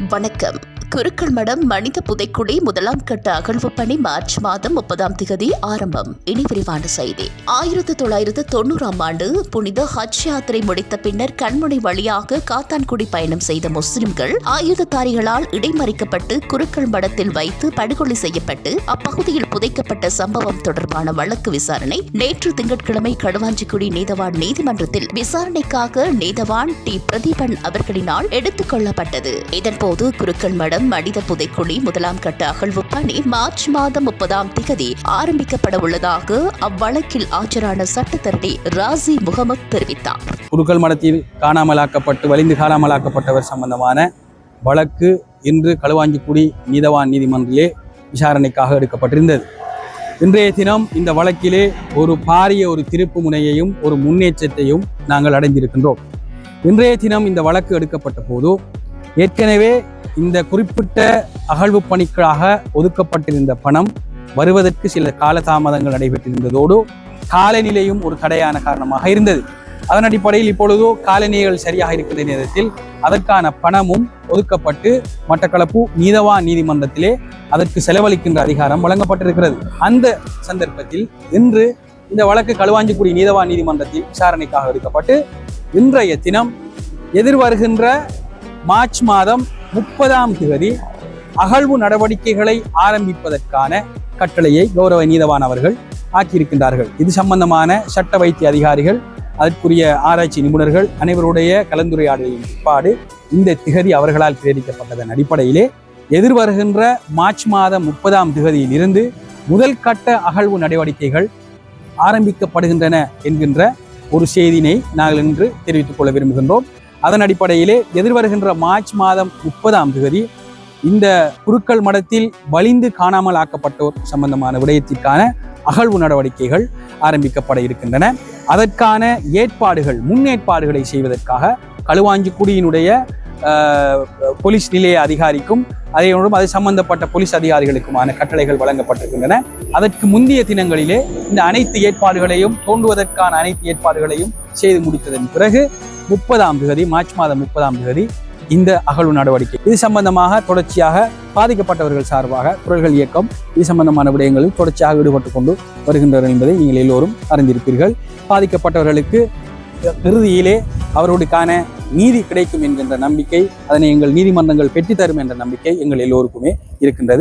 வணக்கம். குருக்கள் மடம் மனித புதைக்குழி முதலாம் கட்ட அகழ்வு பணி மார்ச் மாதம் 30ஆம் தேதி ஆரம்பம். இனி விரிவான செய்தி. 1990ஆம் ஆண்டு புனித ஹஜ் யாத்திரை முடித்த பின்னர் கண்முனை வழியாக காத்தான்குடி பயணம் செய்த முஸ்லிம்கள் ஆயுததாரிகளால் இடைமறிக்கப்பட்டு குருக்கள் மடத்தில் வைத்து படுகொலை செய்யப்பட்டு அப்பகுதியில் புதைக்கப்பட்ட சம்பவம் தொடர்பான வழக்கு விசாரணை நேற்று திங்கட்கிழமை களுவாஞ்சிக்குடி நீதவான் நீதிமன்றத்தில் விசாரணைக்காக நீதவான் டி. பிரதீபன் அவர்களினால் எடுத்துக் கொள்ளப்பட்டது. இதன்போது குருக்கள் மடம் மனித புதைக்குழி முதலாம் கட்ட அகழ்வு பணி மார்ச் மாதம் 30ஆம் தேதி ஆரம்பிக்கப்பட உள்ளதாக அவ்வழக்கில் ஆஜரான சட்டத்தரணி ராசி முகமது தெரிவித்தார். குருக்கள் மடத்தில் காணாமலாக்கப்பட்டு வலிந்து காணாமலாக்கப்பட்டவர் சம்பந்தமான வழக்கு இன்று களுவாஞ்சிக்குடி நீதவான் நீதிமன்றிலே விசாரணைக்காக எடுக்கப்பட்டிருந்தது. இன்றைய தினம் இந்த வழக்கிலே ஒரு பாரிய திருப்பு முனையையும் ஒரு முன்னேற்றத்தையும் நாங்கள் அடைந்திருக்கின்றோம். இன்றைய தினம் இந்த வழக்கு எடுக்கப்பட்ட போது ஏற்கனவே இந்த குறிப்பிட்ட அகழ்வு பணிக்காக ஒதுக்கப்பட்டிருந்த பணம் வருவதற்கு சில காலதாமதங்கள் நடைபெற்றிருந்ததோடு காலநிலையும் ஒரு தடையான காரணமாக இருந்தது. அதன் அடிப்படையில் இப்பொழுதோ காலநிலைகள் சரியாக இருக்கிற நேரத்தில் அதற்கான பணமும் ஒதுக்கப்பட்டு மட்டக்களப்பு நீதவான் நீதிமன்றத்திலே அதற்கு செலவழிக்கின்ற அதிகாரம் வழங்கப்பட்டிருக்கிறது. அந்த சந்தர்ப்பத்தில் இன்று இந்த வழக்கு களுவாஞ்சிக்குடி நீதவான் நீதிமன்றத்தில் விசாரணைக்காக எடுக்கப்பட்டு இன்றைய தினம் எதிர்வருகின்ற மார்ச் மாதம் 30ஆம் தேதி அகழ்வு நடவடிக்கைகளை ஆரம்பிப்பதற்கான கட்டளையை கௌரவ நீதவான் அவர்கள் ஆக்கியிருக்கின்றார்கள். இது சம்பந்தமான சட்ட வைத்திய அதிகாரிகள், அதற்குரிய ஆராய்ச்சி நிபுணர்கள் அனைவருடைய கலந்துரையாடலின் பிற்பாடு இந்த திகதி அவர்களால் பிரேரிக்கப்பட்டதன் அடிப்படையிலே எதிர்வருகின்ற மார்ச் மாதம் 30ஆம் தேதியில் இருந்து முதல் கட்ட அகழ்வு நடவடிக்கைகள் ஆரம்பிக்கப்படுகின்றன என்கின்ற ஒரு செய்தியினை நாங்கள் இன்று தெரிவித்துக் கொள்ள விரும்புகின்றோம். அதன் அடிப்படையிலே எதிர்வருகின்ற மார்ச் மாதம் 30ஆம் தேதி இந்த குருக்கள் மடத்தில் வலிந்து காணாமல் ஆக்கப்பட்டோர் சம்பந்தமான விடயத்திற்கான அகழ்வு நடவடிக்கைகள் ஆரம்பிக்கப்பட இருக்கின்றன. அதற்கான முன்னேற்பாடுகளை செய்வதற்காக களுவாஞ்சிக்குடியினுடைய போலீஸ் நிலைய அதிகாரிக்கும் அதனோடும் அது சம்பந்தப்பட்ட போலீஸ் அதிகாரிகளுக்குமான கட்டளைகள் வழங்கப்பட்டிருக்கின்றன. அதற்கு முந்தைய தினங்களிலே இந்த அனைத்து ஏற்பாடுகளையும் தோன்றுவதற்கான அனைத்து ஏற்பாடுகளையும் செய்து முடித்ததன் பிறகு 30ஆம் தேதி மார்ச் மாதம் 30ஆம் தேதி இந்த அகழ்வு நடவடிக்கை இது சம்பந்தமாக தொடர்ச்சியாக பாதிக்கப்பட்டவர்கள் சார்பாக குரல்கள் இயக்கம் இது சம்பந்தமான விடயங்களில் தொடர்ச்சியாக ஈடுபட்டு கொண்டு வருகின்றனர் என்பதை நீங்கள் எல்லோரும் அறிந்திருப்பீர்கள். பாதிக்கப்பட்டவர்களுக்கு இறுதியிலே அவர்களுக்கான நீதி கிடைக்கும் என்கின்ற நம்பிக்கை, அதனை எங்கள் நீதிமன்றங்கள் பெற்றுத்தரும் என்ற நம்பிக்கை எங்கள் எல்லோருக்குமே இருக்கின்றது.